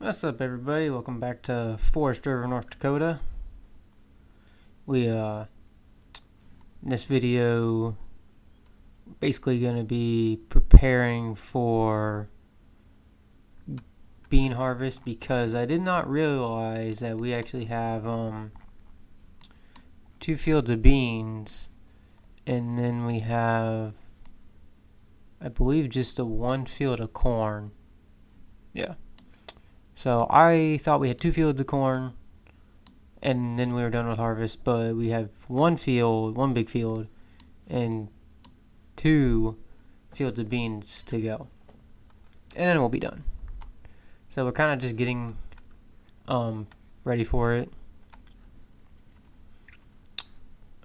What's up, everybody? Welcome back to Forest River, North Dakota. In this video, basically going to be preparing for bean harvest because I did not realize that we actually have 2 fields of beans, and then we have, I believe, just the 1 field of corn. Yeah. So I thought we had 2 fields of corn, and then we were done with harvest, but we have 1 big field, and 2 fields of beans to go, and then we'll be done. So we're kind of just getting ready for it.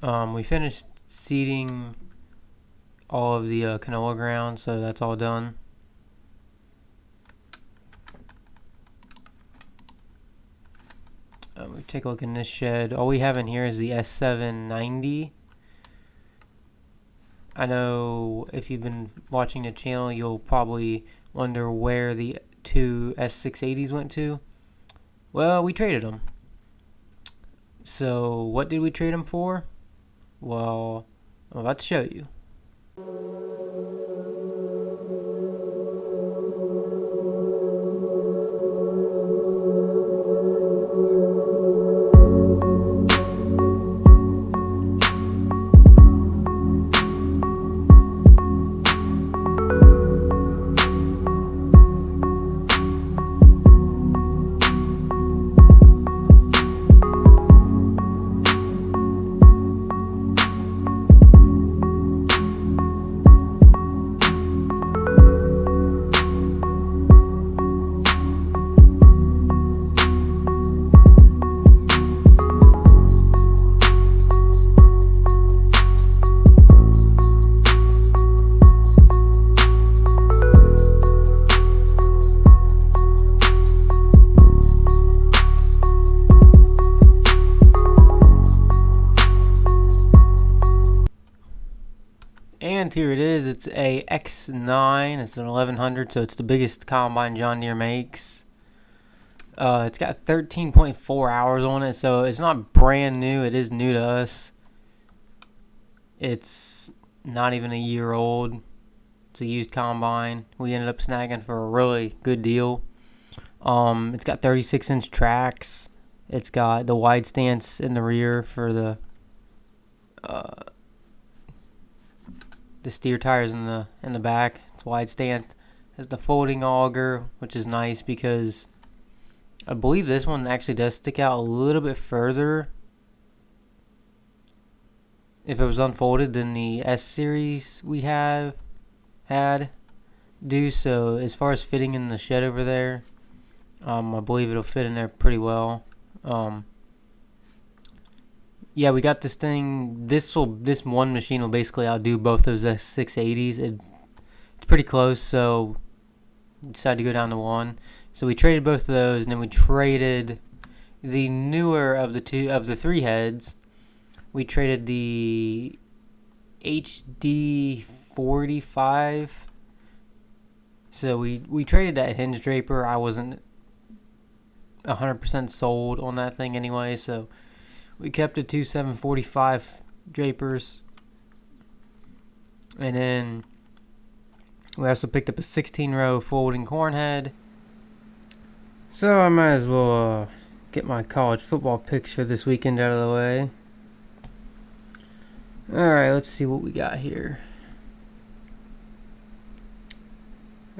We finished seeding all of the canola ground, so that's all done. We take a look in this shed. All we have in here is the S790. I know if you've been watching the channel, you'll probably wonder where the 2 S680s went to. Well, we traded them. So what did we trade them for? Well, I'm about to show you. And here it is. It's a X9. It's an 1100, so it's the biggest combine John Deere makes. It's got 13.4 hours on it, so it's not brand new. It is new to us. It's not even a year old. It's a used combine. We ended up snagging for a really good deal. It's got 36-inch tracks. It's got the wide stance in the rear for the steer tires in the back. It's wide stance. Has the folding auger, which is nice because I believe this one actually does stick out a little bit further if it was unfolded than the S series we had do. So as far as fitting in the shed over there, I believe it'll fit in there pretty well. Yeah, we got this thing. This one machine will basically outdo both those S680s. It's pretty close, so we decided to go down to one. So we traded both of those, and then we traded the newer of the 3 heads. We traded the HD 45. So we traded that hinge draper. I wasn't 100% sold on that thing anyway, so we kept the 2 745 drapers. And then we also picked up a 16-row folding corn head. So I might as well get my college football picks for this weekend out of the way. Alright, let's see what we got here.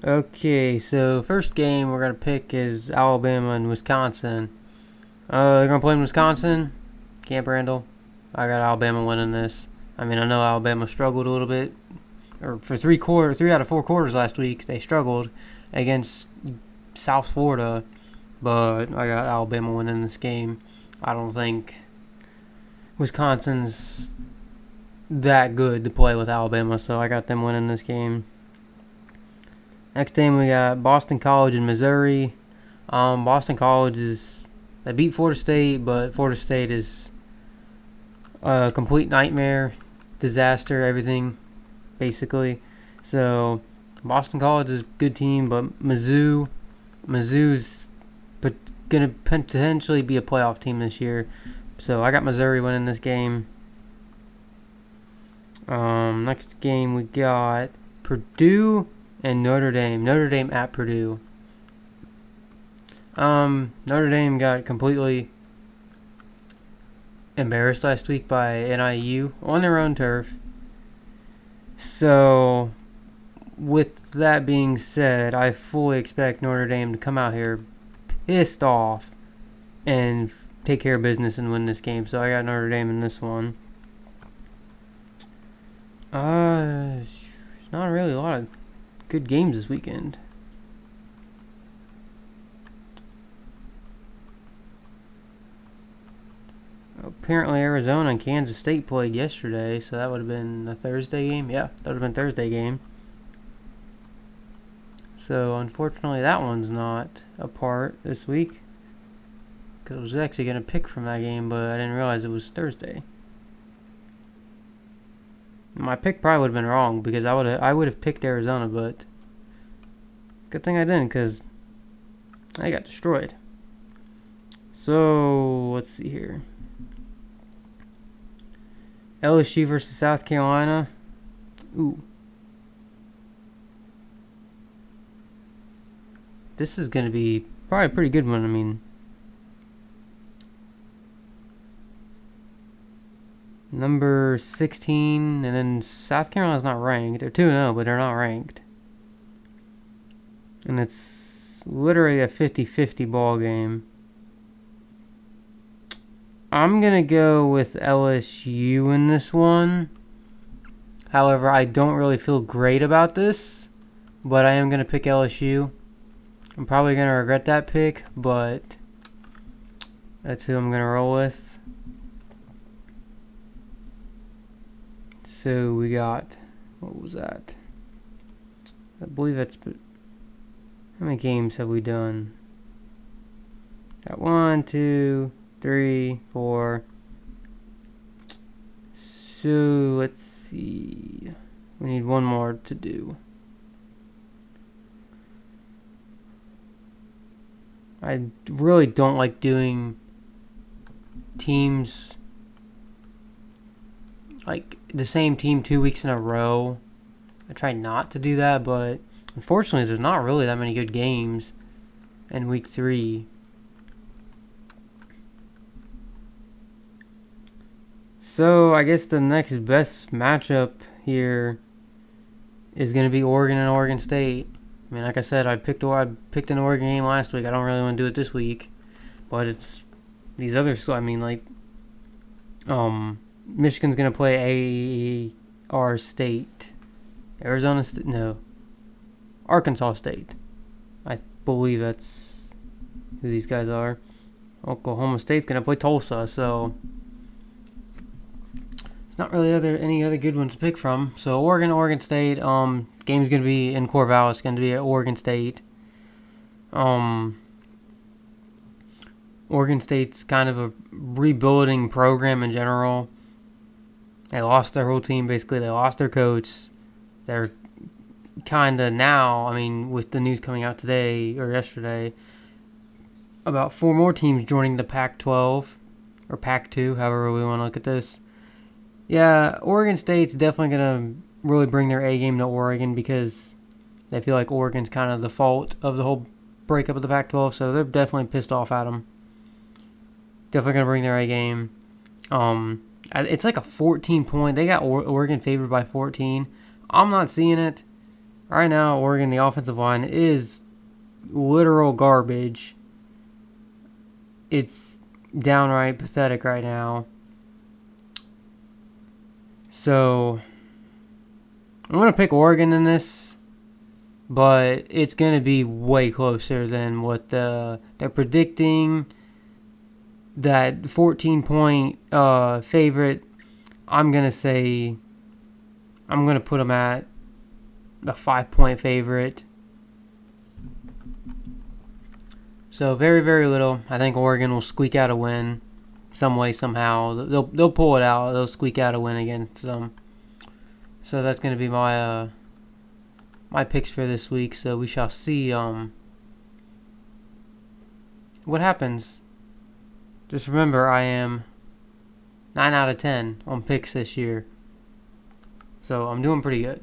Okay, so first game we're going to pick is Alabama and Wisconsin. They're going to play in Wisconsin. Camp Randall. I got Alabama winning this. I mean, I know Alabama struggled a little bit, or for 3 out of 4 quarters last week, they struggled against South Florida, but I got Alabama winning this game. I don't think Wisconsin's that good to play with Alabama, so I got them winning this game. Next game we got Boston College and Missouri. Boston College they beat Florida State, but Florida State is a complete nightmare, disaster, everything, basically. So Boston College is a good team, but Mizzou's but going to potentially be a playoff team this year. So I got Missouri winning this game. Next game we got Purdue and Notre Dame. Notre Dame at Purdue. Notre Dame got completely embarrassed last week by NIU on their own turf. So, with that being said, I fully expect Notre Dame to come out here pissed off and take care of business and win this game. So I got Notre Dame in this one. Not really a lot of good games this weekend. Apparently Arizona and Kansas State played yesterday, so that would have been a Thursday game. Yeah, that would have been Thursday game. So unfortunately that one's not a part this week, because I was actually going to pick from that game, but I didn't realize it was Thursday. My pick probably would have been wrong, because I would have picked Arizona, but good thing I didn't, because I got destroyed. So let's see here. LSU versus South Carolina. Ooh. This is going to be probably a pretty good one. I mean, number 16, and then South Carolina's not ranked. They're 2-0, but they're not ranked. And it's literally a 50-50 ball game. I'm going to go with LSU in this one. However, I don't really feel great about this, but I am going to pick LSU. I'm probably going to regret that pick, but that's who I'm going to roll with. So we got, what was that? I believe that's, how many games have we done? Got 1, 2, 3, 4. So let's see. We need one more to do. I really don't like doing teams, like the same team 2 weeks in a row. I try not to do that, but unfortunately there's not really that many good games in week 3. So I guess the next best matchup here is going to be Oregon and Oregon State. I mean, like I said, I picked an Oregon game last week. I don't really want to do it this week, but it's these others. I mean, like, Michigan's gonna play AR State, Arkansas State. I believe that's who these guys are. Oklahoma State's gonna play Tulsa, so it's not really any other good ones to pick from. So Oregon State. Game's gonna be in Corvallis. It's gonna be at Oregon State. Oregon State's kind of a rebuilding program in general. They lost their whole team. Basically, they lost their coach. They're kind of now, I mean, with the news coming out today or yesterday, about 4 more teams joining the Pac-12 or Pac-2, however we want to look at this. Yeah, Oregon State's definitely going to really bring their A game to Oregon, because they feel like Oregon's kind of the fault of the whole breakup of the Pac-12, so they're definitely pissed off at them. Definitely going to bring their A game. It's like a 14-point. They got Oregon favored by 14. I'm not seeing it. Right now, Oregon, the offensive line is literal garbage. It's downright pathetic right now. So I'm going to pick Oregon in this, but it's going to be way closer than what they're predicting. That 14-point favorite, I'm going to put them at a 5-point favorite. So very, very little. I think Oregon will squeak out a win some way, somehow. They'll pull it out. They'll squeak out a win against them. So that's going to be my my picks for this week. So we shall see what happens, just remember I am 9 out of 10 on picks this year. So I'm doing pretty good.